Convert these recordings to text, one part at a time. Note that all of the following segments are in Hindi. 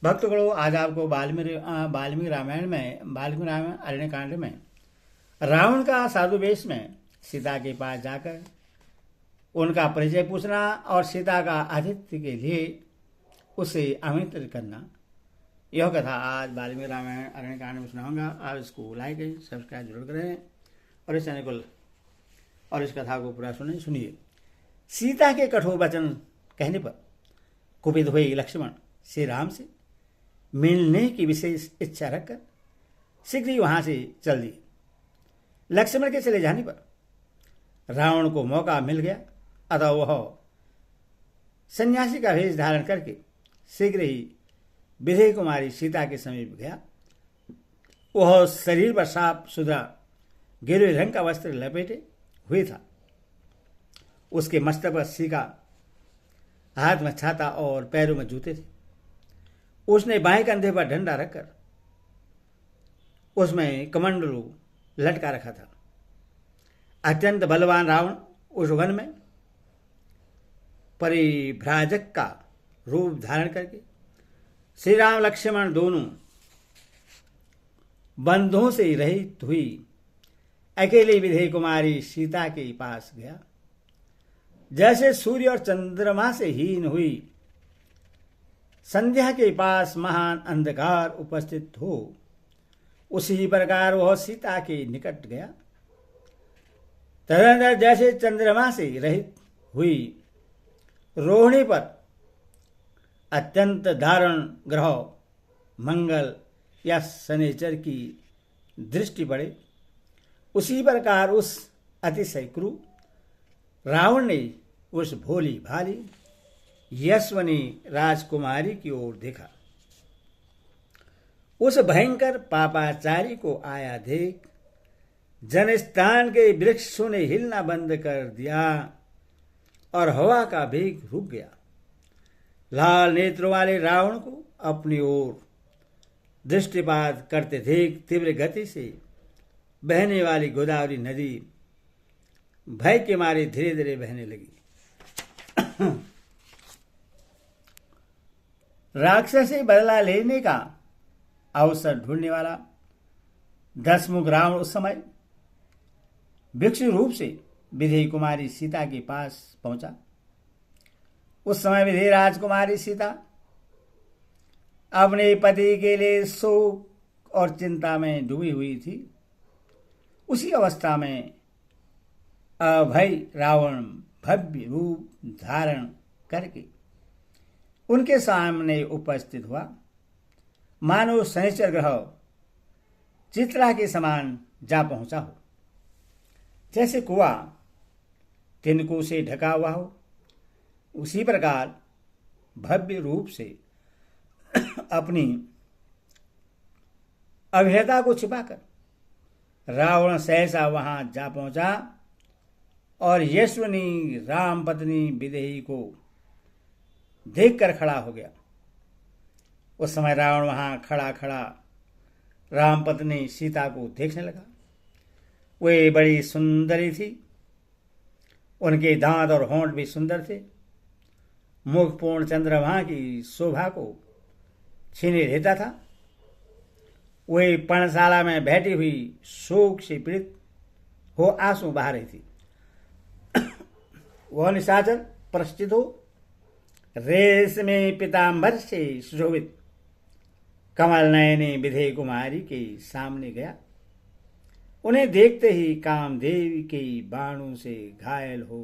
भक्तगणों, आज आपको वाल्मीकि रामायण अरण्य कांड में रावण का साधु वेश में सीता के पास जाकर उनका परिचय पूछना और सीता का आतिथ्य के लिए उसे आमंत्रित करना, यह कथा आज वाल्मीकि रामायण अरण्य कांड में सुनाऊंगा। आप इसको लाइक करें, सब्सक्राइब जरूर करें और इस चैनल को और इस कथा को पूरा सुनिए। सीता के कठोर वचन कहने पर कुपित हुए लक्ष्मण श्री राम से मिलने की विशेष इच्छा रखकर शीघ्र ही वहां से चल दिए। लक्ष्मण के चले जाने पर रावण को मौका मिल गया, अतः वह सन्यासी का वेश धारण करके शीघ्र ही विधेय कुमारी सीता के समीप गया। वह शरीर पर साफ सुथरा गेरुए रंग का वस्त्र लपेटे हुए था। उसके मस्तक पर सीका, हाथ में छाता और पैरों में जूते थे। उसने बाएं कंधे पर डंडा रखकर उसमें कमंडलू लटका रखा था। अत्यंत बलवान रावण उस वन में परिभ्राजक का रूप धारण करके श्री राम लक्ष्मण दोनों बंधुओं से रहित हुई अकेली विधेय कुमारी सीता के पास गया। जैसे सूर्य और चंद्रमा से हीन हुई संध्या के पास महान अंधकार उपस्थित हो, उसी प्रकार वह सीता के निकट गया। तदनंतर जैसे चंद्रमा से रहित हुई रोहिणी पर अत्यंत दारुण ग्रह मंगल या शनिचर की दृष्टि पड़े, उसी प्रकार उस अतिशय क्रूर रावण ने उस भोली भाली यशवनी राजकुमारी की ओर देखा। उस भयंकर पापाचारी को आया देख जनस्थान के वृक्षों ने हिलना बंद कर दिया और हवा का वेग रुक गया। लाल नेत्रों वाले रावण को अपनी ओर दृष्टिपात करते देख तीव्र गति से बहने वाली गोदावरी नदी भय के मारे धीरे धीरे बहने लगी। राक्षस से बदला लेने का अवसर ढूंढने वाला दसमुख रावण उस समय भिक्षु रूप से विधेय कुमारी सीता के पास पहुंचा। उस समय विधेय राजकुमारी सीता अपने पति के लिए शोक और चिंता में डूबी हुई थी। उसी अवस्था में अभय रावण भव्य रूप धारण करके उनके सामने उपस्थित हुआ, मानो शनिचर ग्रह चित्रा के समान जा पहुंचा हो। जैसे कुआं तिनकों से ढका हुआ हो, उसी प्रकार भव्य रूप से अपनी अभेयता को छिपाकर रावण सहसा वहां जा पहुंचा और यशवनी राम पत्नी विदेही को देखकर खड़ा हो गया। उस समय रावण वहां खड़ा खड़ा राम पत्नी सीता को देखने लगा। वे बड़ी सुंदरी थी, उनके दांत और होंठ भी सुंदर थे। मुख पूर्ण चंद्रमा की शोभा को छीने रहता था। वे पर्णशाला में बैठी हुई शोक से पीड़ित हो आंसू बहा रही थी। वह निशाचर प्रस्थित हो रेशमी पीतांबर से सुशोभित कमल नयनी विधेय कुमारी के सामने गया। उन्हें देखते ही कामदेव के बाणों से घायल हो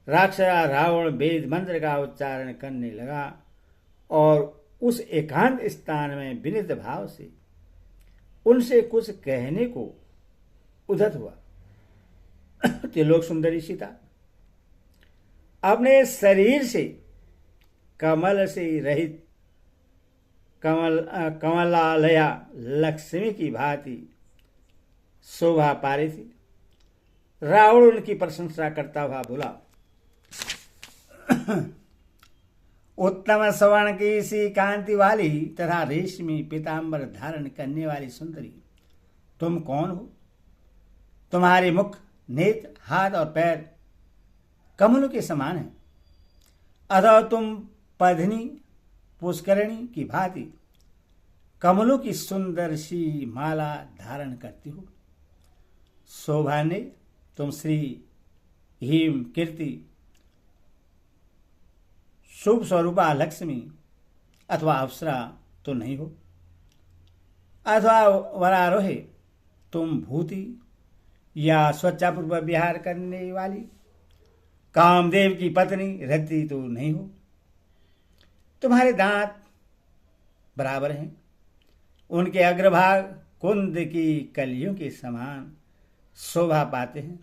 राक्षस रावण वेद मंत्र का उच्चारण करने लगा और उस एकांत स्थान में विनीत भाव से उनसे कुछ कहने को उद्यत हुआ। त्रिलोक सुंदरी सीता अपने शरीर से कमल से रहित कमलालया लक्ष्मी की भांति शोभा पा रही थी। रावण उनकी प्रशंसा करता हुआ बोला, उत्तम स्वर्ण की सी कांति वाली तथा रेशमी पीतांबर धारण करने वाली सुंदरी, तुम कौन हो? तुम्हारे मुख, नेत्र, हाथ और पैर कमलों के समान है, अतः तुम पत्नी पुष्करिणी की भांति कमलों की सुंदर सी माला धारण करती हो। शोभा ने तुम श्री हिम कीर्ति शुभ स्वरूपा लक्ष्मी अथवा अप्सरा तो नहीं हो, अथवा वरारोहे तुम भूति या स्वच्छापूर्वक विहार करने वाली कामदेव की पत्नी रति तो नहीं हो। तुम्हारे दांत बराबर हैं, उनके अग्रभाग कुंद की कलियों के समान शोभा पाते हैं।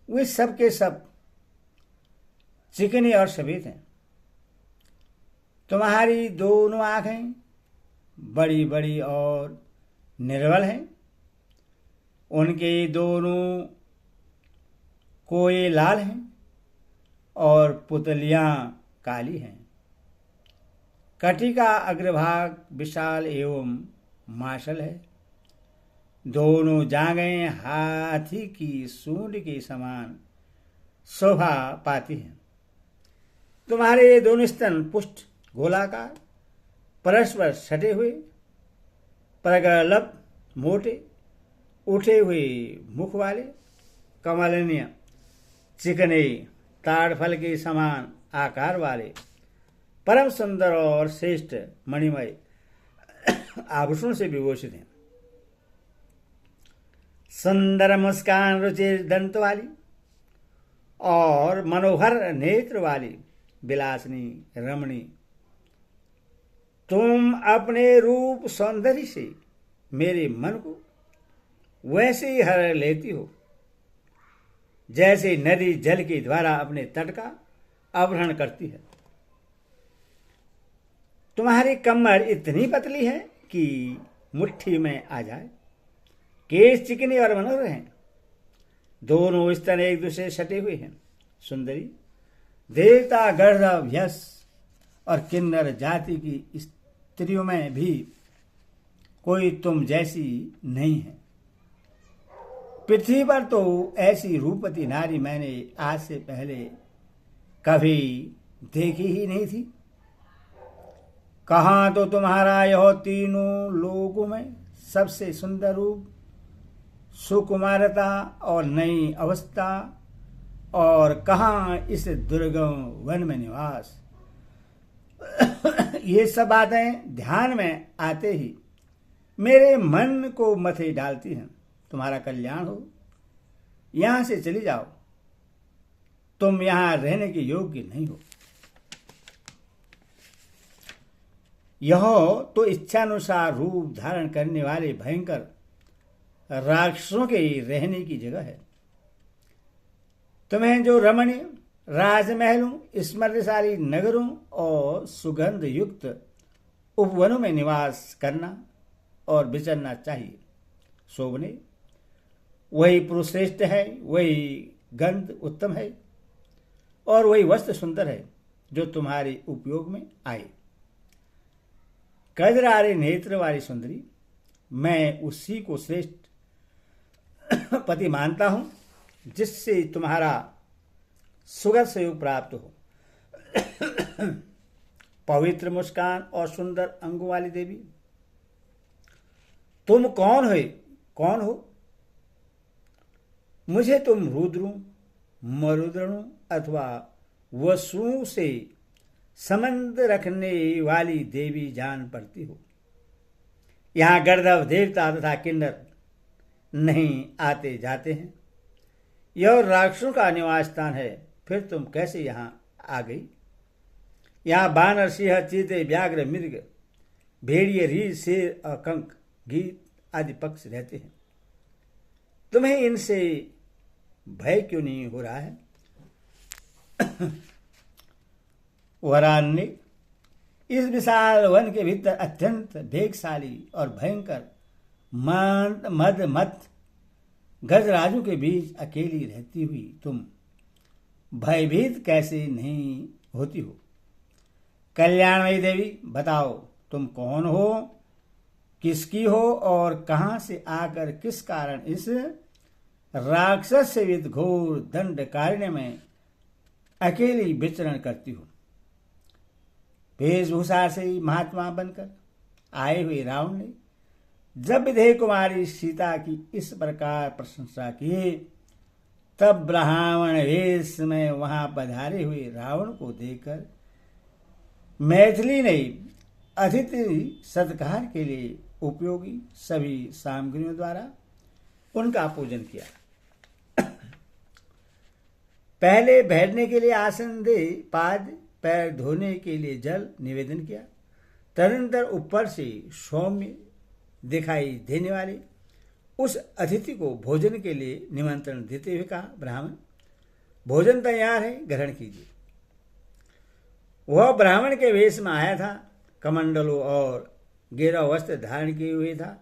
वे सब के सब चिकने और सफेद हैं। तुम्हारी दोनों आंखें बड़ी बड़ी और निर्मल हैं। उनके दोनों कोए लाल हैं और पुतलियां काली हैं। कटी का अग्रभाग विशाल एवं मार्शल है। दोनों जांघें हाथी की सूंड के समान शोभा पाती हैं। तुम्हारे दोनों स्तन पुष्ट गोलाकार परस्पर सटे हुए, प्रगल्भ मोटे उठे हुए मुख वाले, कमलनीय चिकने ताड़फल के समान आकार वाले, परम सुंदर और श्रेष्ठ मणिमय आभूषणों से विभूषित हैं। सुंदर मुस्कान रुचिर दंत वाली और मनोहर नेत्र वाली विलासिनी रमणी, तुम अपने रूप सौंदर्य से मेरे मन को वैसे ही हर लेती हो जैसे नदी जल के द्वारा अपने तट का आवरण करती है। तुम्हारी कमर इतनी पतली है कि मुट्ठी में आ जाए। केश चिकने और मनोहर हैं। दोनों स्तन एक दूसरे सटे हुए हैं। सुंदरी, देवता गंधर्व यश और किन्नर जाति की स्त्रियों में भी कोई तुम जैसी नहीं है। पृथ्वी पर तो ऐसी रूपवती नारी मैंने आज से पहले कभी देखी ही नहीं थी। कहाँ तो तुम्हारा यह तीनों लोगों में सबसे सुंदर रूप, सुकुमारता और नई अवस्था, और कहाँ इस दुर्गम वन में निवास। ये सब बातें ध्यान में आते ही मेरे मन को मथे डालती हैं। तुम्हारा कल्याण हो, यहां से चली जाओ। तुम यहां रहने के योग्य नहीं हो। यह तो इच्छानुसार रूप धारण करने वाले भयंकर राक्षसों के रहने की जगह है। तुम्हें जो रमणीय राजमहलों, स्मृतिशाली नगरों और सुगंध युक्त उपवनों में निवास करना और विचरना चाहिए, शोभने, वही पुरुष श्रेष्ठ है, वही गंध उत्तम है और वही वस्त्र सुंदर है जो तुम्हारे उपयोग में आए। कजरारे नेत्र वाली सुंदरी, मैं उसी को श्रेष्ठ पति मानता हूं जिससे तुम्हारा सुगत सहयोग प्राप्त हो। पवित्र मुस्कान और सुंदर अंगों वाली देवी, तुम कौन हो? मुझे तुम रुद्रों, मरुद्रों अथवा वसुओं से संबंध रखने वाली देवी जान पड़ती हो। यहां गंधर्व देवता तथा किन्नर नहीं आते जाते हैं। यह राक्षसों का निवास स्थान है, फिर तुम कैसे यहां आ गई? यहां बानर, सिंह, चीते, व्याघ्र, मृग, भेड़िए, रीछ, शेर और कंक, गीत आदि पक्षी रहते हैं। तुम्हें इनसे भय क्यों नहीं हो रहा है? वरान ने इस विशाल वन के भीतर अत्यंत वेगशाली और भयंकर मद गजराजों के बीच अकेली रहती हुई तुम भयभीत कैसे नहीं होती हो? कल्याणमयी देवी, बताओ तुम कौन हो, किसकी हो और कहां से आकर किस कारण इस राक्षस सेवित घोर दंडकारण्य में अकेली विचरण करती हो? वेशभूषा से महात्मा बनकर आए हुए रावण ने जब विदेह कुमारी सीता की इस प्रकार प्रशंसा की, तब ब्राह्मण वेश में वहां पधारे हुए रावण को देखकर मैथिली ने अतिथि सत्कार के लिए उपयोगी सभी सामग्रियों द्वारा उनका पूजन किया। पहले बैठने के लिए आसन दे, पाद पैर धोने के लिए जल निवेदन किया। तदनंतर ऊपर से सौम्य दिखाई देने वाले उस अतिथि को भोजन के लिए निमंत्रण देते हुए कहा, ब्राह्मण भोजन तैयार है, ग्रहण कीजिए। वह ब्राह्मण के वेश में आया था, कमंडलों और गेरा वस्त्र धारण किए हुए था।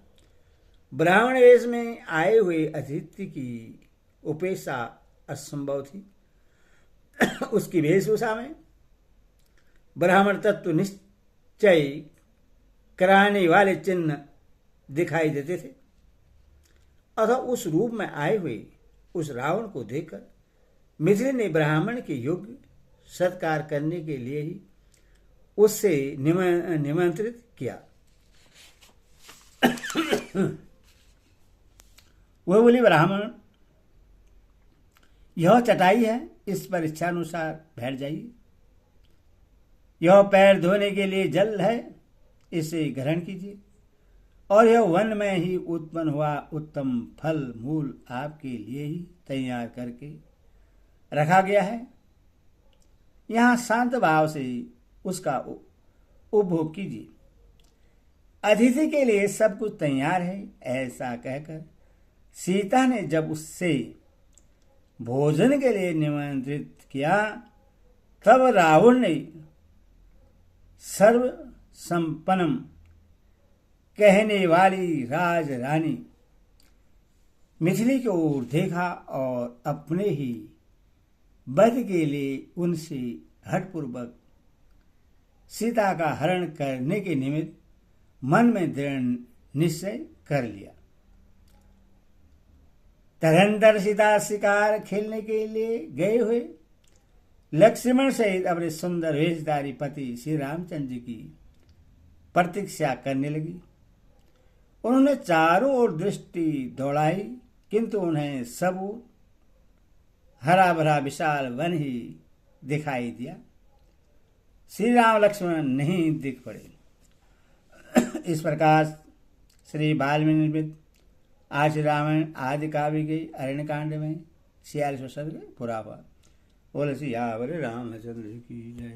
ब्राह्मण वेश में आए हुए अतिथि की उपेक्षा असंभव थी। उसकी वेशभूषा में ब्राह्मण तत्व निश्चय कराने वाले चिन्ह दिखाई देते थे। अतः उस रूप में आए हुए उस रावण को देखकर मिथिली ने ब्राह्मण के योग्य सत्कार करने के लिए ही उससे निमंत्रित किया। वह बोली, ब्राह्मण यह चटाई है, इस पर इच्छानुसार बैठ जाइए। यह पैर धोने के लिए जल है, इसे ग्रहण कीजिए। और यह वन में ही उत्पन्न हुआ उत्तम फल मूल आपके लिए ही तैयार करके रखा गया है। यहाँ शांत भाव से उसका उपभोग कीजिए। अतिथि के लिए सब कुछ तैयार है। ऐसा कहकर सीता ने जब उससे भोजन के लिए निमंत्रित किया, तब रावण ने सर्व संपन्नम कहने वाली राज रानी मिथिली की ओर देखा और अपने ही वध के लिए उनसे हठपूर्वक सीता का हरण करने के निमित्त मन में दृढ़ निश्चय कर लिया। तदंतर सीता शिकार खेलने के लिए गए हुए लक्ष्मण सहित अपने सुंदर वेशधारी पति श्री रामचंद्र जी की प्रतीक्षा करने लगी। उन्होंने चारों ओर दृष्टि दौड़ाई, किंतु उन्हें सब हरा भरा विशाल वन ही दिखाई दिया। श्री राम लक्ष्मण नहीं दिख पड़े। इस प्रकार श्री वाल्मीकि निर्मित आज रामायण आदि काव्य के अरण्य कांड में 46वां सर्ग पूरा हुआ। बोले सियावर रामचंद्र की जय।